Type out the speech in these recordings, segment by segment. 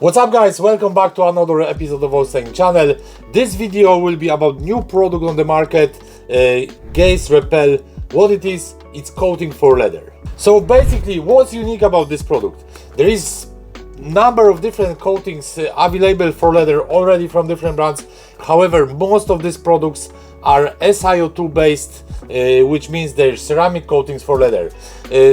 What's up guys, welcome back to another episode of Volkswagen channel. This video will be about new product on the market, Geist Repel. What it is, it's coating for leather. So basically what's unique about this product? There is number of different coatings available for leather already from different brands. However, most of these products are SiO2 based, which means they're ceramic coatings for leather.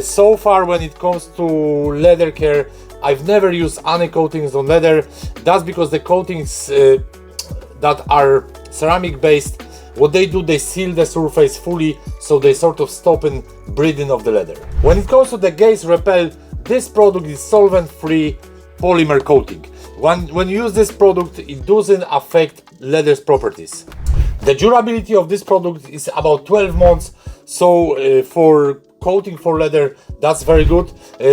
So far when it comes to leather care, I've never used any coatings on leather. That's because the coatings that are ceramic based, what they do, they seal the surface fully, so they sort of stop in breathing of the leather. When it comes to the Geist Repel, this product is solvent free polymer coating. When you use this product, it doesn't affect leather's properties. The durability of this product is about 12 months, so for coating for leather, that's very good.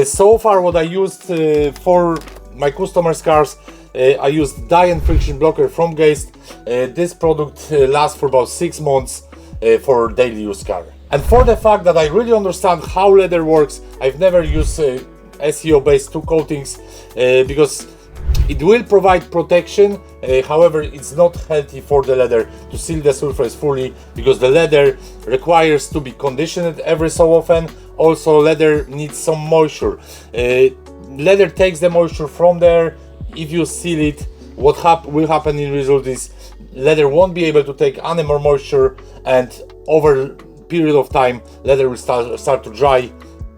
So far what I used for my customers' cars, I used dye and friction blocker from Geist. This product lasts for about 6 months for daily use car. And for the fact that I really understand how leather works, I've never used SEO based two coatings because it will provide protection, however it's not healthy for the leather to seal the surface fully, because the leather requires to be conditioned every so often. Also leather needs some moisture. Leather takes the moisture from there. If you seal it, what will happen in result is leather won't be able to take any more moisture, and over a period of time leather will start to dry.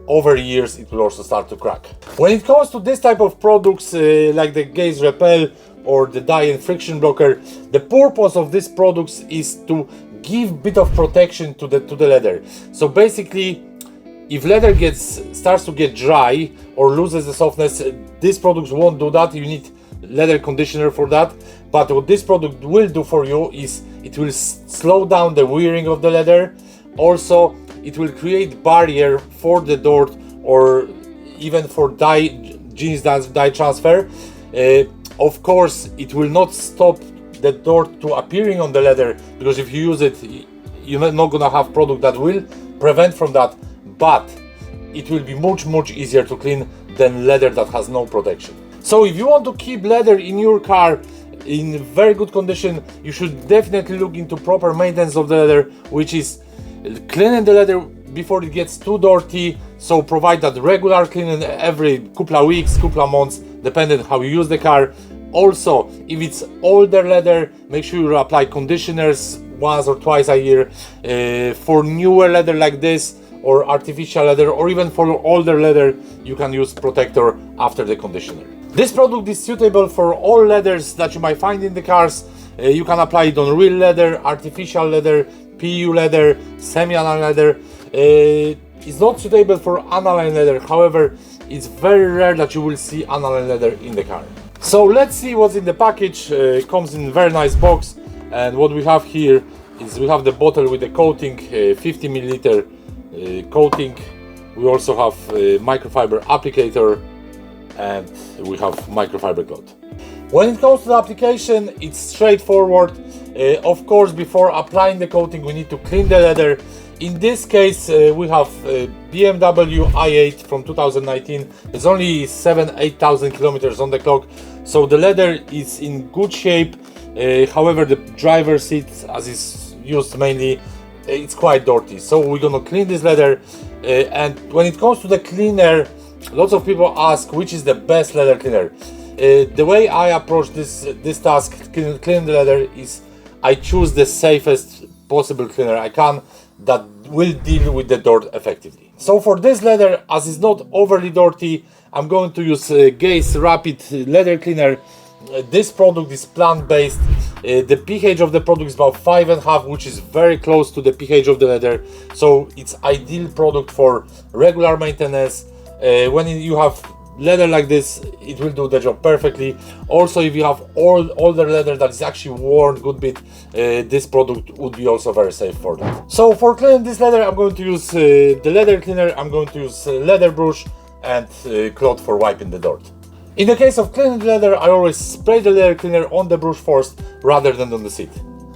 Over years it will also start to crack. When it comes to this type of products like the Geist Repel or the dye and friction blocker, the purpose of these products is to give bit of protection to the leather. So basically, if leather starts to get dry or loses the softness, these products won't do that. You need leather conditioner for that. But what this product will do for you is it will slow down the wearing of the leather. Also, it will create barrier for the dirt or even for jeans dye transfer. Of course, it will not stop the dirt to appearing on the leather, because if you use it, you're not gonna have product that will prevent from that. But it will be much easier to clean than leather that has no protection. So if you want to keep leather in your car in very good condition, you should definitely look into proper maintenance of the leather, which is cleaning the leather before it gets too dirty. So provide that regular cleaning every couple of weeks, couple of months, depending how you use the car. Also, if it's older leather, make sure you apply conditioners once or twice a year. For newer leather like this, or artificial leather, or even for older leather, you can use protector after the conditioner. This product is suitable for all leathers that you might find in the cars. You can apply it on real leather, artificial leather, PU leather, semi-aniline leather. It's not suitable for aniline leather. However, it's very rare that you will see aniline leather in the car. So let's see what's in the package. It comes in a very nice box, and what we have here is we have the bottle with the coating, 50 milliliter coating. We also have a microfiber applicator, and we have microfiber cloth. When it comes to the application, it's straightforward. Of course, before applying the coating, we need to clean the leather. In this case, we have BMW i8 from 2019. It's only 8,000 kilometers on the clock, so the leather is in good shape. However, the driver's seat, as is used mainly, it's quite dirty. So we're gonna clean this leather. And when it comes to the cleaner, lots of people ask which is the best leather cleaner. The way I approach this task, cleaning the leather, is I choose the safest possible cleaner I can that will deal with the dirt effectively. So for this leather, as it's not overly dirty, I'm going to use Geist Rapid leather cleaner. This product is plant-based. The pH of the product is about 5.5, which is very close to the pH of the leather. So it's ideal product for regular maintenance. When you have leather like this, it will do the job perfectly. Also, if you have older leather that is actually worn a good bit, this product would be also very safe for that. So for cleaning this leather, I'm going to use the leather cleaner. I'm going to use leather brush and cloth for wiping the dirt. In the case of cleaning the leather, I always spray the leather cleaner on the brush first rather than on the seat.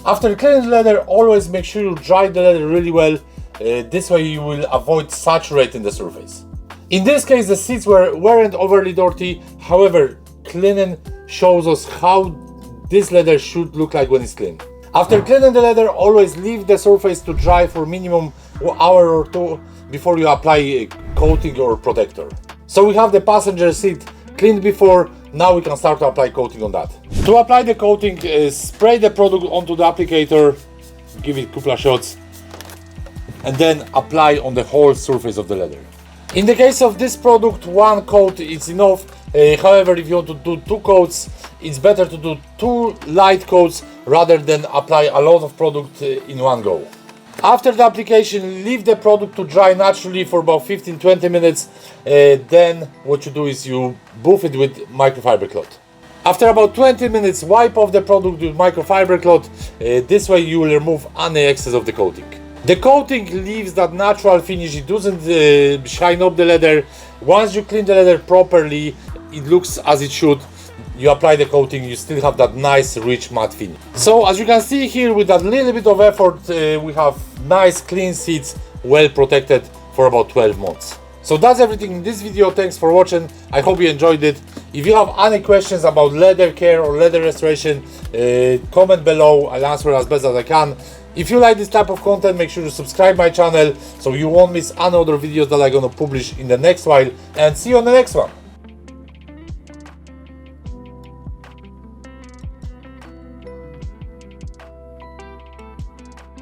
After cleaning the leather, always make sure you dry the leather really well. This way you will avoid saturating the surface. In this case, the seats weren't overly dirty. However, cleaning shows us how this leather should look like when it's clean. After cleaning the leather, always leave the surface to dry for minimum hour or two before you apply a coating or protector. So we have the passenger seat cleaned before, now we can start to apply coating on that. To apply the coating, spray the product onto the applicator, give it a couple of shots, and then apply on the whole surface of the leather. In the case of this product, one coat is enough. However, if you want to do 2 coats, it's better to do 2 light coats rather than apply a lot of product in one go. After the application, leave the product to dry naturally for about 15-20 minutes. Then what you do is you buff it with microfiber cloth. After about 20 minutes, wipe off the product with microfiber cloth. This way you will remove any excess of the coating. The coating leaves that natural finish, it doesn't shine up the leather. Once you clean the leather properly, it looks as it should. You apply the coating, you still have that nice rich matte finish. So as you can see here, with that little bit of effort, we have nice clean seats, well protected for about 12 months. So that's everything in this video. Thanks for watching. I hope you enjoyed it. If you have any questions about leather care or leather restoration, comment below. I'll answer as best as I can. If you like this type of content, make sure to subscribe my channel so you won't miss any other videos that I'm gonna publish in the next while, and see you on the next one.